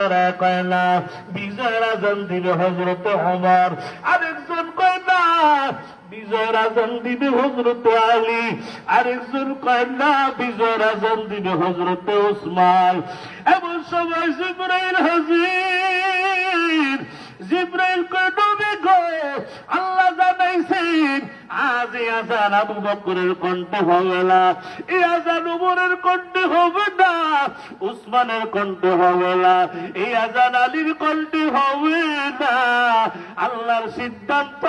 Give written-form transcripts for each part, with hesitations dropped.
কয় না বিজয়ের আজান দিবে হযরত ওমর, আরেকজন কয় না বিজয়ের আজান দিবে হযরত আলী, আরেকজন কয় না বিজয়ের আজান দিবে হযরত ওসমান। এমন সময় জিবরাইল হাজির। জিবরাইল কয় নবী গো, আল্লাহ জানাইছেন আজ এই আজান আবু বকরের কণ্ঠে হবে না, এই আজান উমরের কণ্ঠে হবে না, উসমানের কণ্ঠে হবে না, এই আজান আলীর কণ্ঠে হবে না। আল্লাহর সিদ্ধান্ত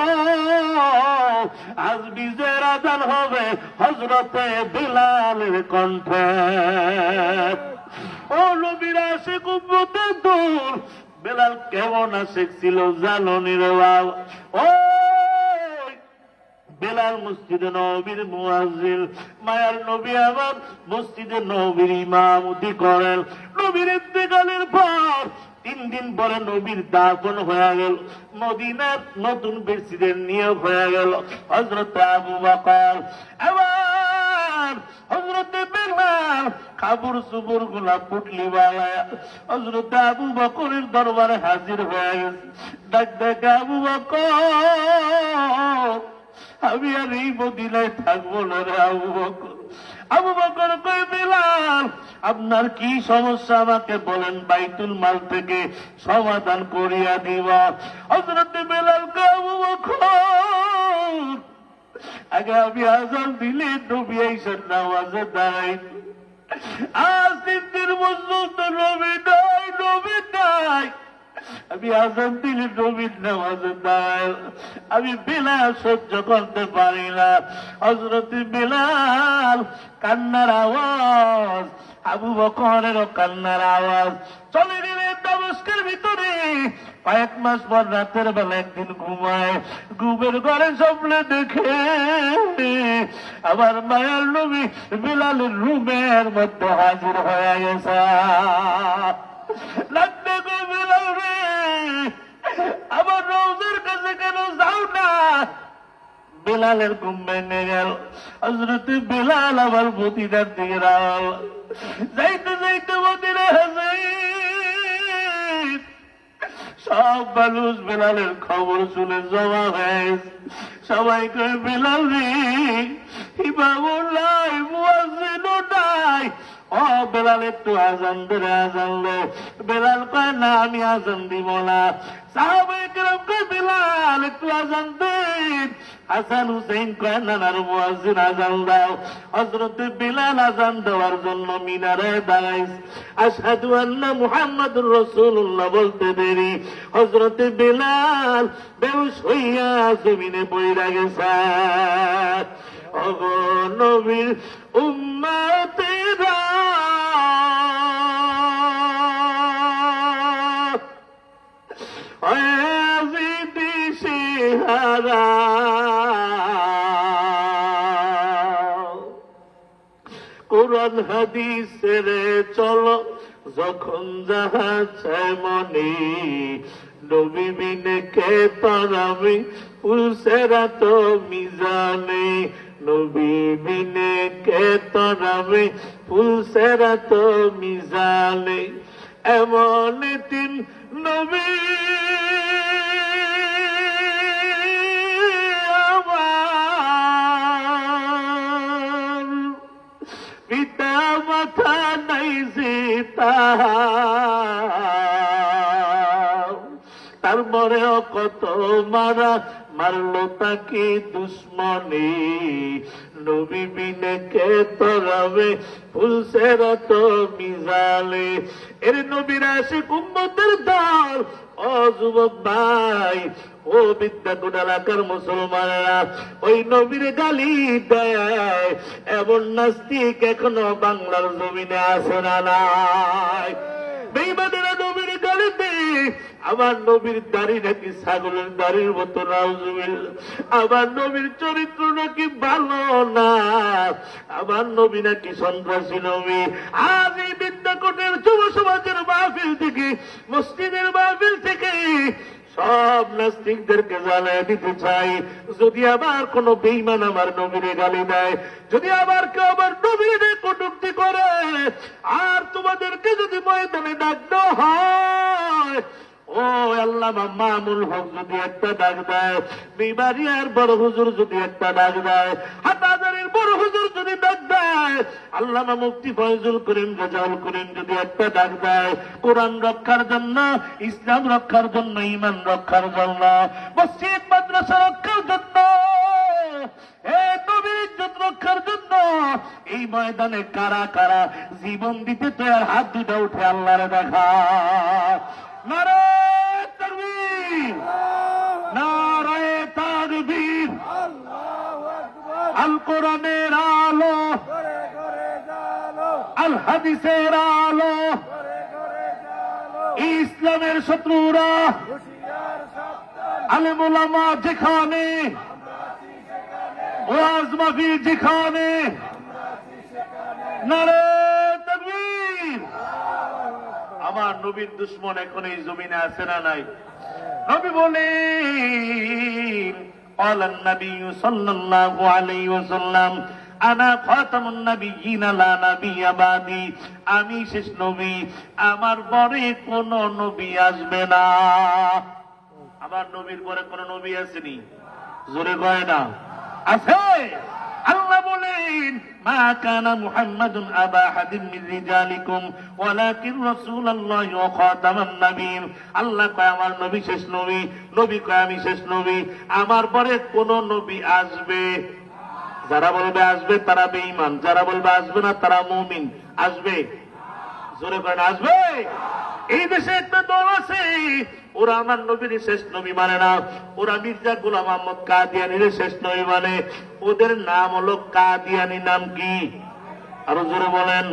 আজ বিজয়ের আজান হবে হযরতে বিলালের কণ্ঠে। ও নবীর আশিক উম্মতের দূর, বেলাল কেমন আশিক ছিল জানো নি রে বাবা? ও বেলাল মসজিদে নববীর মুয়াজ্জিন, মায়ার নবী আমার মসজিদে নববীর ইমামতি করেন। নবীর ইন্তেকালের পর 3 দিন পরে নবীর দাফন হয়ে গেল, মদিনার নতুন প্রেসিডেন্ট নিয়োগ হয়ে গেল হযরত আবু বকর। এবার হযরত বেলাল কাপড় চোপড় গুলা পুটলি বানায় হযরত আবু বকরের দরবারে হাজির হয়ে গেছে। ডাক ডাক আবু বকর, আমি আর এই মদিনায় থাকবো না রে আবু বকর। আবু বকর কয় বেলাল আপনার কি সমস্যা আমাকে বলেন, বাইতুল মাল থেকে সমাধান করিয়া দিব। হযরত বেলাল কয় আবু বকর আগে আমি আজান দিলে নবী আইসা নামাজে দাঁড়াই, আজ 3 দিন পর্যন্ত নবী নাই, নবী নাই। আমি আজান দিলে নবীর নামাজে দাঁড়াই, আমি বেলাল সহ্য করতে পারি না। হযরত বেলাল কান্নার আওয়াজ, আবু বকরেরও কান্নার আওয়াজ। চলে গেলেন দামেস্কের ভিতরে। কয়েক মাস পর রাতের বেলা একদিন ঘুমায়, ঘুমের ঘরে স্বপ্নে দেখে আবার মায়ার নবী বেলালের রুমের মধ্যে হাজির হয়ে গেছে। লাগবে গো বেলাল রে, আবার রওজার কাছে কেন যাও না? বেলালের ঘুম ভেঙে গেল। হযরত বেলাল আবার মদিনার দিকে রওনা। যাইতে যাইতে মদিনা হাজির। সব মানুষ বেলালের খবর শুনে জমা হয়েছে। সবাই কয় বেলাল রে, ইমামও নাই, মুয়াজ্জিনও নাই, ও বেলাল একটু আজান দে, আজান দে। বেলাল কয় না আমি আজান দিব না। সাহাবায়ে কেরাম কয় বেলাল একটু আজান দেন। হাসান হুসাইন কয় না না মুয়াজ্জিন আজান দাও। হযরত বেলাল আজান দেওয়ার জন্য মিনারে দাঁড়াইছে। আশহাদু আন্না মুহাম্মাদুর রাসূলুল্লাহ বলতে দেরি হযরত বেলাল বেহুশ হইয়া জমিনে পড়ে গেছে। ওগো নবীর উম্মতেরা, কোরআন হাদিসের চলো যখন যাহা চায় মনে, নবী বিনে কে তরাবে পুলসেরা তো মিজানে, নবী বিনে কে তরাবে পুলসেরা তো মিজানে। এমন তিন নবী আমার, পিতা মাথা নাই যে তারপরেও কত মারা মারলো তাকে দুশ্মনে, নবী বিনে কে তরাবে ফুলসেরা তো মিজালে। এর নবীর আশিক উম্মতের দল, ও যুবক ভাই, ও বিদ্যাকুট এলাকার মুসলমানেরা, ওই নবীর গালি দেয় এমন নাস্তিক এখনো বাংলার জমিনে আছে না নাই? বেঈমানেরা নবীর গালি দেয়। আমার নবীর দাড়ি নাকি ছাগলের দাড়ির মতো, নাউজুবিল্লাহ। আমার নবীর চরিত্র নাকি ভালো না, আমার নবী নাকি সন্ত্রাসী নবী। আজ এই বিদ্যাকোটের যুব সমাজের মাহফিল থেকে, মসজিদের মাহফিল থেকে সব নাস্তিকদেরকে জানায় দিতে চাই, যদি আবার কোন বেঈমান আমার নবীরে গালি দেয়, যদি আবার কেউ আবার নবীরে কটূক্তি করে, আর তোমাদেরকে যদি ময়দানে ডাক দেওয়া হয়, ও আল্লামা মামুল হক যদি একটা ডাক দেয়, বিবারিয়ার বড় হুজুর যদি একটা ডাক দেয়, হাটাজারির বড় হুজুর যদি ডাক দেয়, আল্লামা মুফতি ফয়জুল করিম রেজাউল করিম যদি একটা ডাক দেয়, কোরআন রক্ষার জন্য, ইসলাম রক্ষার জন্য, ঈমান রক্ষার জন্য, মসজিদ মাদ্রাসা রক্ষার জন্য, এই নবীর ইজ্জত রক্ষার জন্য, এই ময়দানে কারা কারা জীবন দিতে তৈরি, হাত দুটা উঠে আল্লাহরে দেখা। নারায়ে তাকবীর, নারায়ে তাকবীর। আল কোরআনের আলো, আল হাদিসের আলো, ইসলামের শত্রুরা, আলেম ওলামা যেখানে, ওয়াজ মাহফিল যেখানে, নারায়ে তাকবীর। আমার নবীর দুশ্মন এখন এই জমিনে আছে না নাই? নবী বলেন, قال النبي صلى الله عليه وسلم আনা খাতামুন নবিয়্যিন লা নবিয়্য বাদি, আমি শেষ নবী, আমার পরে কোন নবী আসবে না। আমার নবীর পরে কোন নবী আসেনি? জোরে কয় না, আছে। আল্লাহ বলেন, মা কানা মুহাম্মাদুন আবা আহাদিন মিন রিজালিকুম ওয়ালাকিন রাসূলুল্লাহি ওয়া খাতামান নবিয়্যিন। আল্লাহ কয় আমার নবী শেষ নবী, নবী কয় আমি শেষ নবী, আমার পরে কোন নবী আসবে? যারা বলবে আসবে তারা বেঈমান, যারা বলবে আসবে না তারা মুমিন। আসবে? জোরে করেন, আসবে। এই দেশে একটা দল আছে, ওরা আমার নবীর শেষ নবী মানে না, ওরা মির্জা গোলাম আহমদ কাদিয়ানির শেষ নবী মানে। ওদের নাম হলো কাদিয়ানি। নাম কি? আরো জোরে বলেন।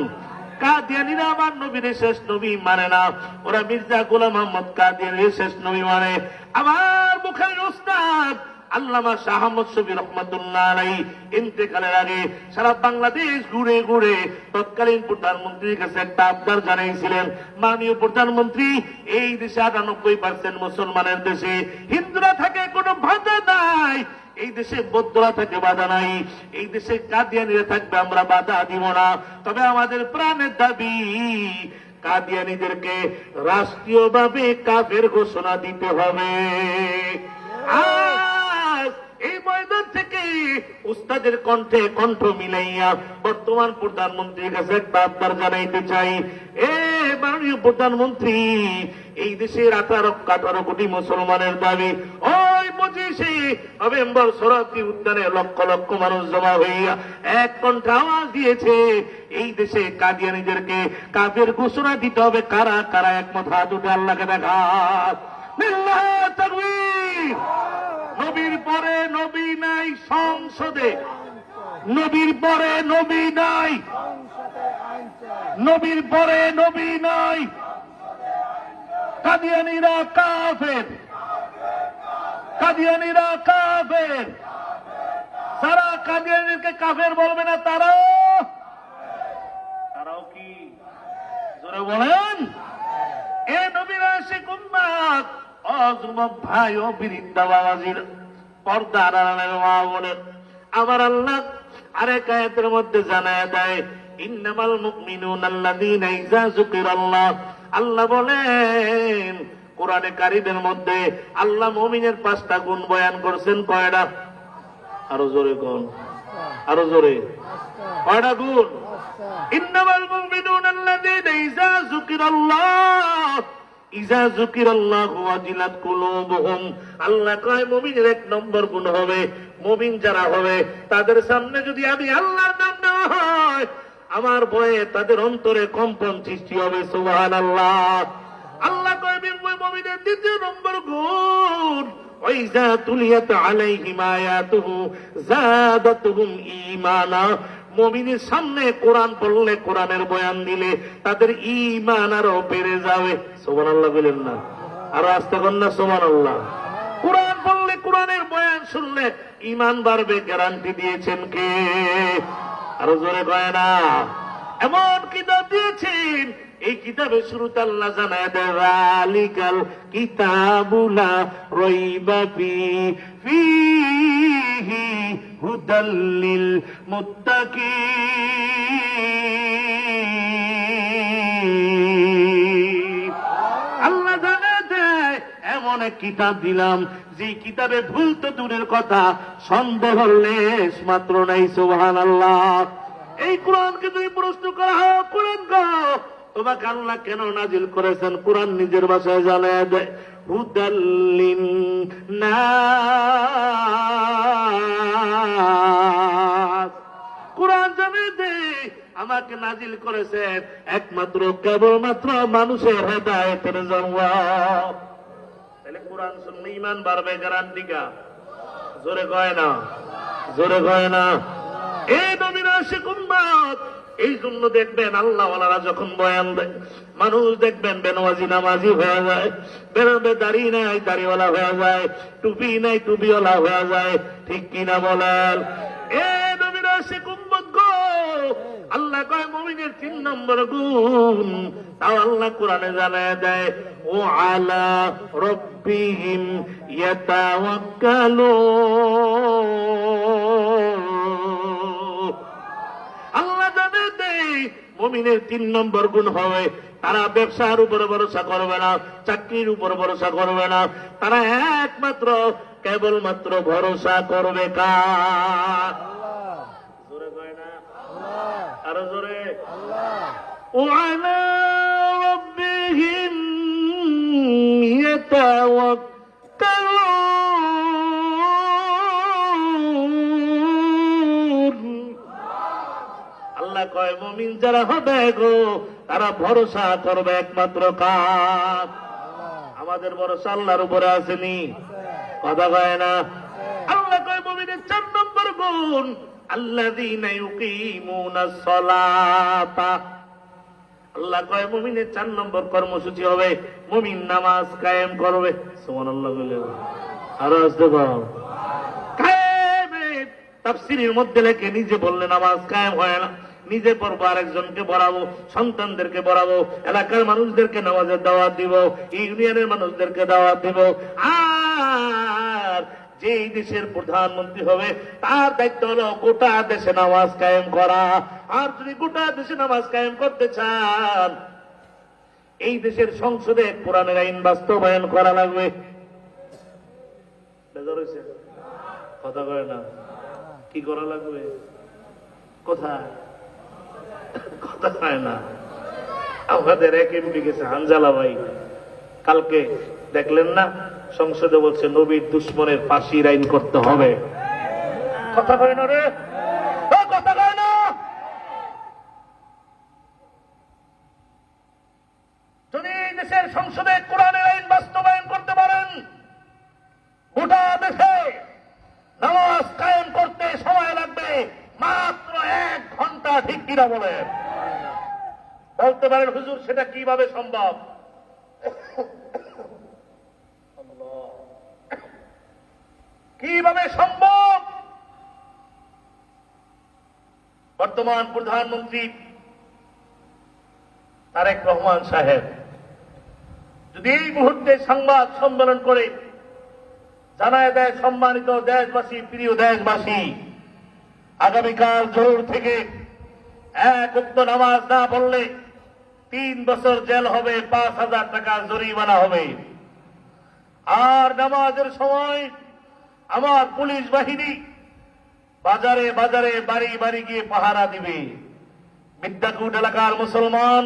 কাদিয়ানিরা আমার নবীর শেষ নবী মানে না, ওরা মির্জা গোলাম আহমদ কাদিয়ানির শেষ নবী মানে। আমার বুখারীর উস্তাদ আল্লামা শাহ আহমদ শফী রহমাতুল্লাহ আলাইহি ইন্তেকালের আগে সারা বাংলাদেশ ঘুরে ঘুরে তৎকালীন প্রধানমন্ত্রীর কাছে একটা আবদার জানাইছিলেন, মাননীয় প্রধানমন্ত্রী, এই দেশে 98% মুসলমানের দেশে, হিন্দুরা থাকে কোনো বাধা নাই, এই দেশে বৌদ্ধরা থাকে বাধা নাই, এই দেশে কাদিয়ানিরা থাকবে আমরা বাধা দিব না, তবে আমাদের প্রাণের দাবি কাদিয়ানিদেরকে রাষ্ট্রীয়ভাবে কাফের ঘোষণা দিতে হবে। এই ময়দান থেকে উস্তাদের কণ্ঠে কণ্ঠ মিলাইয়া বর্তমান প্রধানমন্ত্রীর কাছে একটা আবদার জানাইতে চাই, এ মাননীয় প্রধানমন্ত্রী, এই দেশের 18 কোটি মুসলমানের দাবি, ওই 25শে নভেম্বর শরৎী উদ্যানে লক্ষ লক্ষ মানুষ জমা হইয়া এক কণ্ঠে আওয়াজ দিয়েছে, এই দেশে কাদিয়ানীদেরকে কাফের ঘোষণা দিতে হবে। কারা কারা একমত? হাত উঠে আল্লাহকে দেখা। লিল্লাহি তাকবীর। নবীর পরে নবী নাই সংসদে, নবীর পরে নবী নাই, নবীর পরে নবী নাই। কাদিয়ানীরা কাফের, কাদিয়ানীরা কাফের। যারা কাদিয়ানীকে কাফের বলবে না তারাও কি? জোরে বলেন। এ নবীর আশিক উম্মত, যুবক ভাই ও বৃদ্ধা বাবাজির, পর্দা আড়ালের মা বলেন, আমার আল্লাহ আরেক আয়াতের মধ্যে জানায় দেয়, ইন্নামাল মুমিনুনা আল্লাযীনা ইযা যুকিরাল্লাহ। আল্লাহ বলেন কোরআনে কারীমের মধ্যে আল্লাহ মুমিনের 5টা গুণ বয়ান করছেন। কয়টা? আরো জোরে কোন, আরো জোরে। কয়টা গুণ? ইন্নামাল মুমিনুনা আল্লাযীনা ইযা যুকিরাল্লাহ ইযা যুকিরাল্লাহু ওয়াজিলাত কুলুবুহুম। আল্লাহ কয় মুমিনের 1 নম্বর গুণ হবে, মুমিন যারা হবে তাদের সামনে যদি আমি আল্লাহর নাম নেওয়া হয়, আমার ভয়ে তাদের অন্তরে কম্পন সৃষ্টি হবে। সুবহানাল্লাহ। আল্লাহ কয় মুমিনের 2 নম্বর গুণ, ওয়াইযা তুলিয়াত আলাইহিম আয়াতুহু যাদাতুহুম ঈমানা। মুমিনের সামনে কোরআন পড়লে, কোরআনের বয়ান দিলে তাদের ঈমান আরো বেড়ে যাবে। সুবহানাল্লাহ বলেন না? আরো আস্তে বলেন না সুবহানাল্লাহ। কোরআন পড়লে, কোরআনের বয়ান শুনলে ঈমান বাড়বে, গ্যারান্টি দিয়েছেন কে? আরো জোরে কয় না। এমন কিতাব দিয়েছেন এই কিতাবের শুরুতে আল্লাহ জানায় দেয় যালিকাল কিতাবুলা রাইবা ফীহি হুদাল লিল মুত্তাকিন। আল্লাহ জানায় দেয় এমন এক কিতাব দিলাম যে কিতাবে ভুল তো দূরের কথা, সন্দেহ লেশ মাত্র নাই। সুবহানাল্লাহ। এই কোরআনকে যদি প্রশ্ন করা হয়, কোরআন গাও তোমাকে আল্লাহ কেন নাজিল করেছেন, কোরআন নিজের ভাষায় জানায় দেয় হুদাল্লিন নাস। কোরআন জানিয়ে দেয় আমাকে নাজিল করেছেন একমাত্র কেবলমাত্র মানুষের হেদায়েতের জন্য। তাহলে কোরআন শুনলে ঈমান বাড়বে, গ্যারান্টি কা? জোরে কয় না, জোরে কয় না। এই নবীর আশিক উম্মত, এই জন্য দেখবেন আল্লাহওয়ালারা যখন বয়ান দেয়, মানুষ দেখবেন বেনমাজি নামাজি হয়ে যায়, বেরোবে দাড়ি নাই দাড়িওয়ালা হয়ে যায়, টুপি নাই টুপিওয়ালা হয়ে যায়। ঠিক কিনা বলেন? এ নবীর আশিক উম্মত গো, আল্লাহ কয় মুমিনের 3 নম্বর গুণ, তাও আল্লাহ কোরআনে জানায় দেয় ও আলা রব্বিহিম ইয়াতাওয়াক্কালুন। আল্লাহ জানায় দেয় মুমিনের 3 নম্বর গুণ হবে তারা ব্যবসার উপরে ভরসা করবে না, চাকরির উপর ভরসা করবে না, তারা একমাত্র কেবলমাত্র ভরসা করবে কার? জোরে কয় না, আরো জোরে। وعلى ربهم يتوكلون। আল্লাহ কয় মুমিন যারা হবে গো, তারা ভরসা করবে একমাত্র কার? আমাদের ভরসা আল্লাহর উপরে আসেনি, কথা কয় না। আল্লাহ কয় মুমিনের 4 নম্বর গুণ আল্লাযীনা ইউকিমুনাস সালাতা। আল্লাহ কয় মুমিনের 4 নম্বর কর্মসূচি হবে মুমিন নামাজ কায়েম করবে। সুবহানাল্লাহ বলে আরো আসতে পারো কায়েমে। তাফসীরের মধ্যে লেখে নিজে বললে নামাজ কায়েম হয় না, নিজে পড়বো, আরেকজনকে পড়াবো, সন্তানদেরকে পড়াবো, এলাকার মানুষদেরকে নামাজের দাওয়াত দিব, ইউনিয়নের মানুষদেরকে দাওয়াত দিব। আর যে দেশের প্রধানমন্ত্রী হবে তার দায়িত্ব হলো গোটা দেশে নামাজ কায়েম করা। আর যদি গোটা দেশে নামাজ কায়েম করতে চান, এই দেশের সংসদে কোরআনের আইন বাস্তবায়ন করা লাগবে। কথা কয় না, কি করা লাগবে? কোথায়? কথা কয় না। আমাদের এক এমপি গেছে হানজালা ভাই, কালকে দেখলেন না সংসদে বলছে নবীর দুশ্মনের ফাঁসির আইন করতে হবে। কথা কয় না রে, কথা কয় না। যদি দেশের সংসদে কোরআনের আইন বাস্তবায়ন করতে পারেন, গোটা দেশে নামাজ কায়েম করতে সময় লাগবে মাত্র 1 ঘন্টা। ঠিক কিনা বলেন? বলতে পারেন হুজুর সেটা কিভাবে সম্ভব? কিভাবে সম্ভব? বর্তমান প্রধানমন্ত্রী তারেক রহমান সাহেব যদি এই মুহূর্তে সংবাদ সম্মেলন করে জানায় দেয়, সম্মানিত দেশবাসী, প্রিয় দেশবাসী, আগামীকাল জোহর থেকে 1 ওয়াক্ত নামাজ না পড়লে 3 বছর জেল হবে, 5,000 টাকা জরিমানা হবে। আর নামাজের সময় আমার পুলিশ বাহিনী বাজারে বাজারে বাড়ি বাড়ি গিয়ে পাহারা দিবে। বিদ্যাকুট এলাকার মুসলমান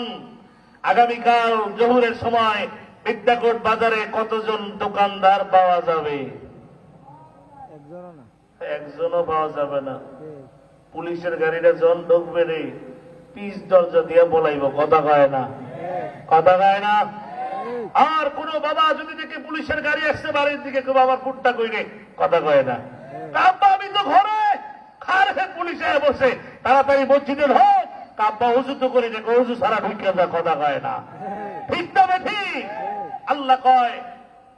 আগামীকাল জোহরের সময় বিদ্যাকুট বাজারে কতজন দোকানদার পাওয়া যাবে? একজনও পাওয়া যাবে না। পুলিশের গাড়িটা জন ঢুকবে রে, পিস দরজা দিয়ে বলাইব। কথা কয় না, কথা কয় না। আর কোন বাবা যদি দেখে পুলিশের গাড়ি আসছে বাড়ির দিকে, কেউ আমার ফুটটা কইরে, কথা কয় না। কাব্বা আমি তো ঘরে খার পুলিশে বসে, তাড়াতাড়ি মসজিদের হোক, কাব্বা হুজু তো করে দেখো, হুজু সারা ঢুকে যা। কথা কয় না, ঠিক তবে ঠিক। আল্লাহ কয়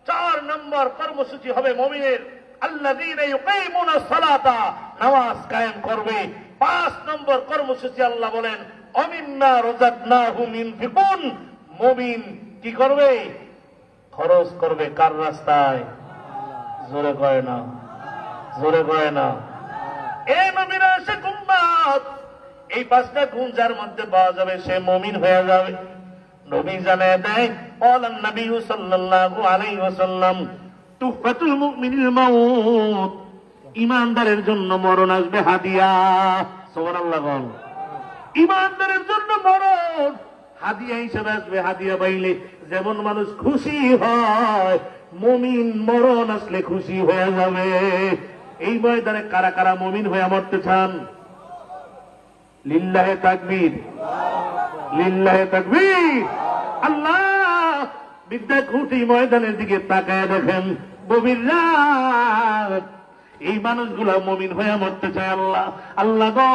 4 নম্বর কর্মসূচি হবে মুমিনের আল্লাযীনা ইউকিমুনাস সালাতা, নামাজ কায়েম করবে। 5 নম্বর কর্মসূচি আল্লাহ বলেন অমিম্মা রাযাকনাহুম ইউনফিকুন, মুমিন কি করবে? খরচ করবে কার রাস্তায়? জোরে কয় না, জোরে কয় না। এ মুমিন আশিক উম্মত, এই 5টা গুণ যার মধ্যে পাওয়া যাবে সে মুমিন হয়ে যাবে। নবী জানায় দেয়, ক্বালান নবী সাল্লাল্লাহু আলাইহি ওয়াসাল্লাম, তুহফাতুল মুমিনিল মাউত, ঈমানদারের জন্য মরণ আসবে হাদিয়া। সুবহানাল্লাহ বল। ঈমানদারের জন্য মরণ হাদিয়া হিসেবে আসবে। হাদিয়া পাইলে যেমন মানুষ খুশি হয়, মুমিন মরণ আসলে খুশি হয়ে যাবে। এই ময়দানে কারা কারা মুমিন হয়ে মরতে চান? লিল্লাহে তাকবীর, লিল্লাহে তাকবীর। আল্লাহ বিদ্যা খুঁটি ময়দানের দিকে তাকায় দেখেন, গভীর রাত, এই মানুষগুলা মুমিন হয়ে মরতে চায়। আল্লাহ আল্লাহ গো,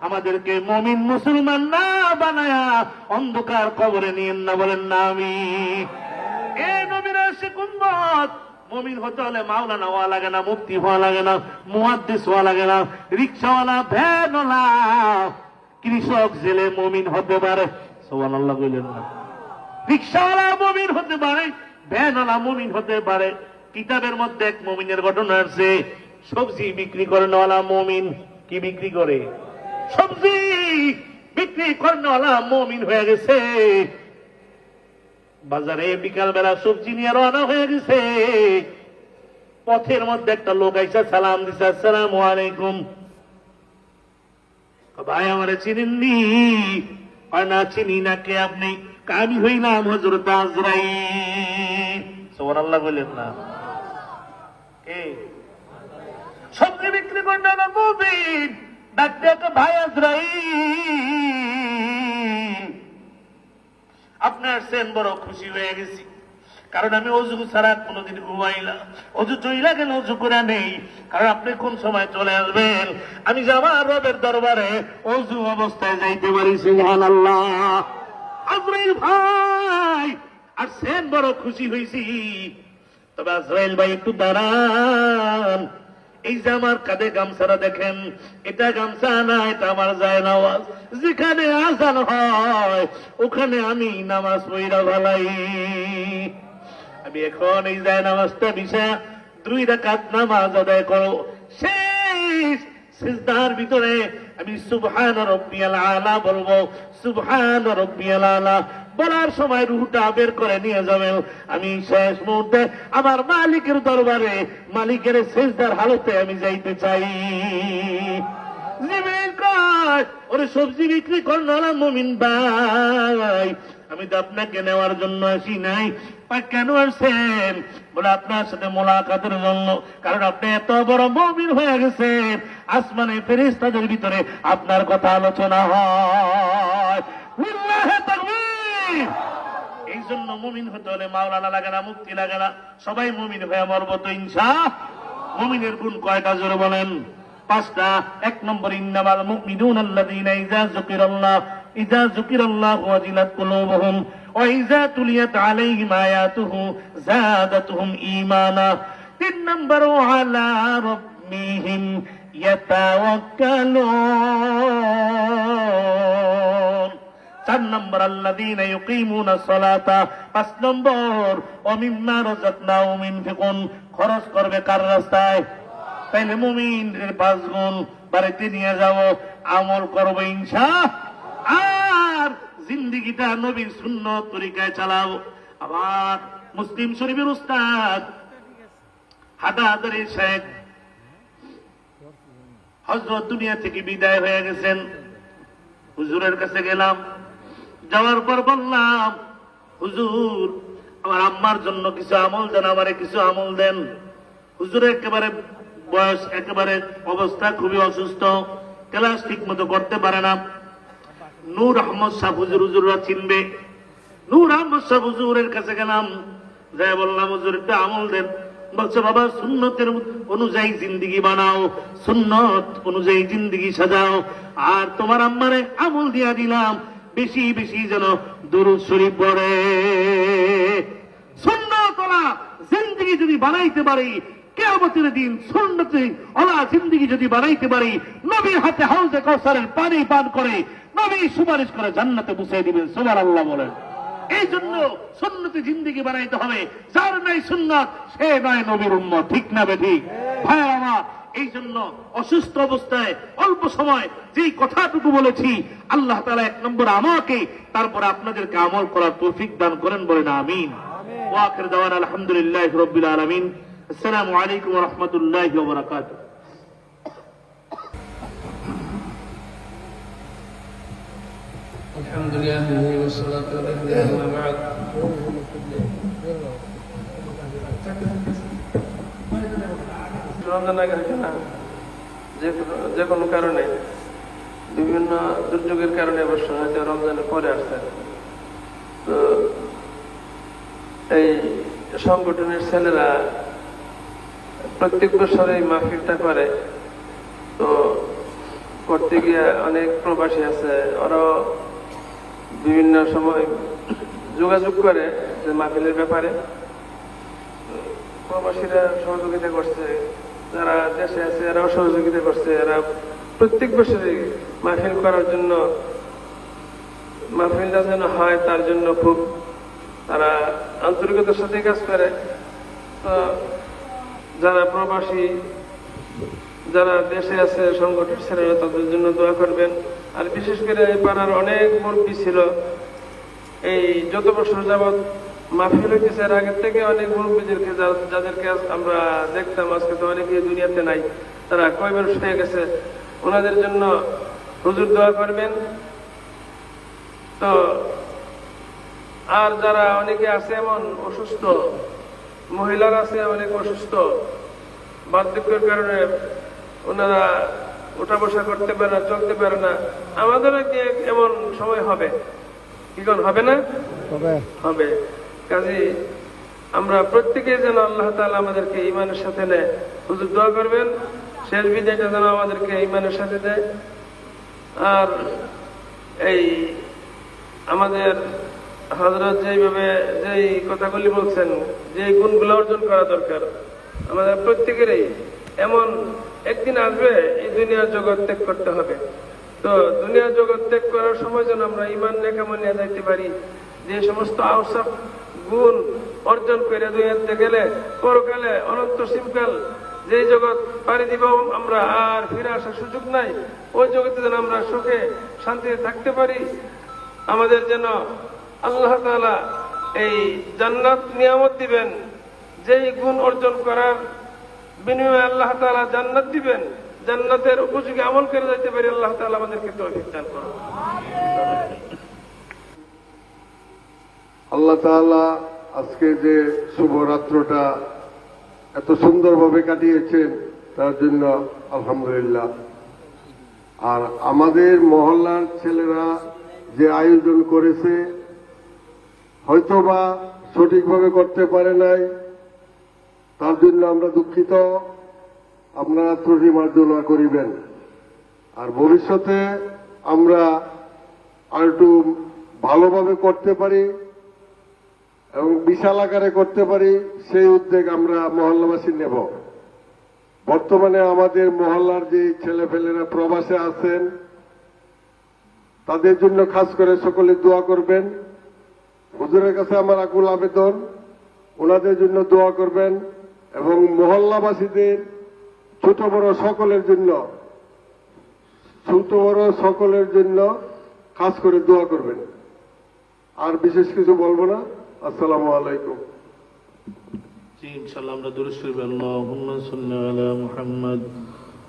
আমাদেরকে মুমিন মুসলমান না বানায়া অন্ধকার কবরে নিয়েন না, বলেন না আমি। এ নবীর আশিক উম্মত, মুমিন হতে হলে মাওলানা হওয়া লাগে না, মুফতি হওয়া লাগে না, মুহাদ্দিস হওয়া লাগে না, রিকশাওয়ালা, ভ্যানওয়ালা, কৃষক জেলে মুমিন হতে পারে। সুবহানাল্লাহ কইলেন না? রিকশাওয়ালা মুমিন হতে পারে, ভ্যানওয়ালা মুমিন হতে পারে। কিতাবের মধ্যে এক মুমিনের ঘটনা আছে। সবজি বিক্রি করেনওয়ালা মুমিন কি বিক্রি করে? সবজি বিক্রি করেনওয়ালা মুমিন হয়ে গেছে। বাজারে বিকাল বেলা সবজি নিয়ে রওনা হয়ে গেছে। পথের মধ্যে একটা লোক আইসা সালাম দিছে, আসসালামু আলাইকুম। ভাই আমারে চিনেননি? না চিনি না। কে আপনি? আমি হইলাম হযরত আজরাইল। সুবহানাল্লাহ বলেন না? কে? সবজি বিক্রি করেন না মুমিন, ডাকতে একটা ভাই আজরাইল, আপনি আসছেন, বড় খুশি হয়ে গেছি। কারণ আমি অজু ছাড়া কোনোদিন ঘুমাইলা, অজু চইলা গেলে অজু করে নেই। কারণ আপনি কোন সময় চলে আসবেন, আমি যে আমার রবের দরবারে অজু অবস্থায় যাইতে পারি। সুবহানাল্লাহ। আজরাইল ভাই আসছেন, বড় খুশি হয়েছি। তবে আজরাইল ভাই একটু দাঁড়ান, এই যে আমার কাঁধে গামছাটা দেখেন, এটা গামছা না, এটা আমার জায়নামাজ। যেখানে আযান হয় ওখানে আমি নামাজ পড়া ভালাই। আমি এখন এই জায়নামাজটা বিছায়া 2 রাকাত নামাজ আদায় করো। শেষ সিজদার ভিতরে আমি সুবহান রাব্বিয়াল আলা বলবো। সুবহান রাব্বিয়াল আলা বলার সময় রুহটা বের করে নিয়ে যাবেন। আমি শেষ মুহূর্তে আমার মালিকের দরবারে, মালিকের সিজদার হালতে আমি যাইতে চাই। জিবরিল কয়, ওরে সবজি বিক্রি করনালা মুমিন ভাই, আমি তো আপনাকে নেওয়ার জন্য আসি নাই। কেন আসছেন? বলে আপনার সাথে মোলাকাতের জন্য। কারণ আপনি এত বড় মুমিন হয়ে গেছেন, আসমানে ফেরেশতাদের ভিতরে আপনার কথা আলোচনা হয়। লিল্লাহি তাকবীর। এই জন্য মুমিন হতে হলে মাওলানা লাগে না, মুফতি লাগে না, সবাই মুমিন হয়ে মরবো তো ইনশাআল্লাহ। মুমিনের গুণ কয়টা জোরে বলেন? 5টা। 1 নম্বর, ইন্নামাল মুমিনুনা আল্লাযীনা ইযা যুকিরাল্লাহু ওয়াজিলাত কুলুবুহুম ওয়া ইযা তুলিয়াত আলাইহিম আয়াতুহু যাদাতুহুম ঈমানা। 3 নম্বর, আলা রাব্বিহিম ইয়াতাওয়াক্কালুন। 4 নম্বর, আল্লাযীনা ইউকিমুনাস সালাতা। 5 নম্বর, ওয়া মিম্মা রাযাকনাহুম ইউনফিকুন, খরচ করবে কার রাস্তায়? তাইলে মুমিনের 5 গুণ বাড়িতে নিয়ে যাব, আমল করবো ইনশাআল্লাহ। আর জিন্দেগিটা নবীর সুন্নত তরিকায় চালাও। আবার মুসলিম শরীফের উস্তাদ হাদাদারি শেখ হযরত দুনিয়া থেকে বিদায় হয়ে গেছেন। হুজুরের কাছে গেলাম, যাওয়ার পর বললাম, হুজুর আমার আম্মার জন্য কিছু আমল দেন, আমারে কিছু আমল দেন। হুজুর একেবারে বয়স, একেবারে অবস্থা খুবই অসুস্থ, ক্লাস ঠিক মতো করতে পারে না। নূর আহমদ সাহ হুজুর, হুজুররা চিনবে, নূর আহমদ সাহ হুজুরের কাছে গেলাম, যাই বললাম হুজুর একটা আমল দেন। বলছে বাবা সুন্নতের অনুযায়ী জিন্দেগি বানাও, সুন্নত অনুযায়ী জিন্দেগি সাজাও। আর তোমার আম্মারে আমল দিয়া দিলাম, বেশি বেশি যেন দুরূদ শরীফ পড়ে। সুন্নত ওয়ালা জিন্দেগি যদি বানাইতে পারি, কিয়ামতের দিন সুন্নতে ওয়ালা জিন্দেগি যদি বানাইতে পারি, নবীর হাতে হাউজে কাউসারের পানি পান করে, সবই সুপারিশ করে জান্নাতে পৌঁছে দিবেন। সুবহানাল্লাহ বলেন। এই জন্য সুন্নতি জিন্দেগি বানাইতে হবে। যার নাই সুন্নাত সে নয় নবীর উম্মত। ঠিক না বেঠিক? ভাই আমার, এই জন্য অসুস্থ অবস্থায় অল্প সময় যেই কথাটুকু বলেছি, আল্লাহ তাআলা এক নম্বর আমাকে, তারপরে আপনাদেরকে আমল করার তৌফিক দান করেন, বলেন আমিন। ওয়া আখির দাওয়ানা আলহামদুলিল্লাহি রাব্বিল আলামিন। আসসালামু আলাইকুম ওয়া রাহমাতুল্লাহি ওয়া বারাকাতুহু। আলহামদুলিল্লাহ ওয়াসসালাতু আলাইহি ওয়া বা'দ। রমজান আগে হচ্ছে না, যে কোনো কারণে, বিভিন্ন দুর্যোগের কারণে অবশ্য হয়তো রমজানের পরে আসছে। তো এই সংগঠনের ছেলেরা প্রত্যেক বছর এই মাহফিলটা করে। তো করতে গিয়ে অনেক প্রবাসী আছে, ওরাও বিভিন্ন সময় যোগাযোগ করে যে মাহফিলের ব্যাপারে। প্রবাসীরা সহযোগিতা করছে, যারা দেশে আছে এরাও সহযোগিতা করছে। এরা প্রত্যেক বছরই মাহফিল করার জন্য, মাহফিলটা যেন হয় তার জন্য খুব তারা আন্তরিকতার সাথে কাজ করে। তো যারা প্রবাসী, যারা দেশে আছে সংগঠনের ছেলেরা, তাদের জন্য দোয়া করবেন। আর বিশেষ করে এই পাড়ার অনেক মুরব্বী ছিল, এই যত বছর যাবৎ মাহফিল হইতেছে এর আগের থেকে অনেক মুরব্বীদেরকে, যাদেরকে আমরা দেখতাম আজকে তো অনেকে দুনিয়াতে নাই, তারা কয় বছর হয়ে গেছে, ওনাদের জন্য হুজুর দোয়া করবেন। তো আর যারা অনেকে আছে এমন অসুস্থ, মহিলারা আছে অনেক অসুস্থ, বার্ধক্যের কারণে ওনারা ওঠা বসা করতে পারে না, চলতে পারে না, আমাদেরও কি এমন সময় হবে? কি কোন হবে না? হবে। কাজে আমরা প্রত্যেকে যেন আল্লাহ তাআলা আমাদেরকে ঈমানের সাথে নেয়। হুজুর দোয়া করবেন শেষ বিদায়টা যেন আমাদেরকে ঈমানের সাথে দেয়। আর এই আমাদের হযরত যেইভাবে যেই কথাগুলি বলছেন, যে গুণগুলো অর্জন করা দরকার আমাদের প্রত্যেকেরই, এমন একদিন আসবে এই দুনিয়ার জগৎ ত্যাগ করতে হবে। তো দুনিয়ার জগৎ ত্যাগ করার সময় যেন আমরা ঈমান নেকামল নিয়ে যাইতে পারি। যে সমস্ত আওসাফ গুণ অর্জন করে দুনিয়াতে গেলে পরকালে অনন্ত সীমকাল যেই জগৎ পাড়ি দিব আমরা, আর ফিরে আসার সুযোগ নাই, ওই জগতে যেন আমরা সুখে শান্তিতে থাকতে পারি। আমাদের যেন আল্লাহ তাআলা এই জান্নাত নিয়ামত দিবেন, যেই গুণ অর্জন করার বিনিময়ে আল্লাহ তাআলা জান্নাত দিবেন, জান্নাতের উপযোগী আমল করে যাইতে পারি। আল্লাহ তাআলা আমাদেরকে তৌফিক দান করুন। আল্লাহ তাআলা আজকে যে শুভরাত্রটা এত সুন্দরভাবে কাটিয়েছেন তার জন্য আলহামদুলিল্লাহ। আর আমাদের মহল্লার ছেলেরা যে আয়োজন করেছে, হয়তোবা সঠিকভাবে করতে পারে নাই, তার জন্য আমরা দুঃখিত। আপনারা ত্রুটি মার্জনা করিবেন। আর ভবিষ্যতে আমরা আর একটু ভালোভাবে করতে পারি এবং বিশাল আকারে করতে পারি, সেই উদ্যোগ আমরা মহল্লাবাসী নেব। বর্তমানে আমাদের মহল্লার যে ছেলেপেলেরা প্রবাসে আছেন, তাদের জন্য খাস করে সকলে দোয়া করবেন। হুজুরের কাছে আমার আকুল আবেদন, ওনাদের জন্য দোয়া করবেন এবং মহল্লাবাসীদের ছোট বড় সকলের জন্য খাস করে দোয়া করবেন। আর বিশেষ কিছু বলবো না। আসসালামু আলাইকুম। জি, ইনশাআল্লাহ আমরা দুরূদ শরীফ আল্লাহুম্মা সাল্লি আলা মুহাম্মদ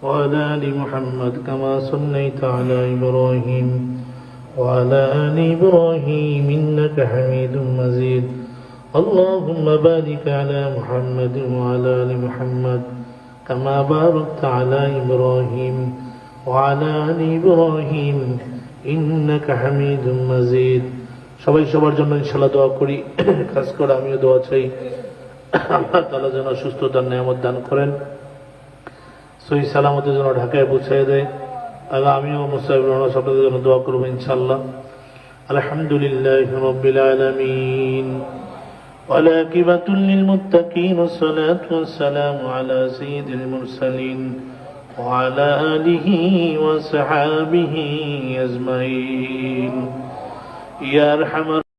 ওয়া আলা আলি মুহাম্মদ কামা সাল্লাইতা আলা ইব্রাহিম ওয়া আলা আলি ইব্রাহিম ইন্নাকা হামিদুম মাজিদ। আল্লাহুম্মা বারিক আলা মুহাম্মদ ওয়া আলা আলি মুহাম্মদ কামা বারাকতা আলা ইব্রাহিম ওয়া আলা আলি ইব্রাহিম ইন্নাকা হামিদুম মাজিদ। সবাই সবার জন্য ইনশাআল্লাহ দোয়া করি। খাস করে আমিও দোয়া চাই, আল্লাহ তাআলা যেন সুস্থতার নিয়ামত দান করেন, সহি সালামতে যেন ঢাকায় পৌঁছায় দেয়। আল্লাহ আমিও মুসাইব রহমান আপনাদের জন্য দোয়া করবো ইনশাআল্লাহ। আলহামদুলিল্লাহি রাব্বিল আলামিন ওয়াল আকিবাতুল লিল মুত্তাকিন ওয়াস সালাতু ওয়াস সালামু আলা সাইয়্যিদিল মুরসালিন وعلى آله وصحابه أجمعين يا أرحم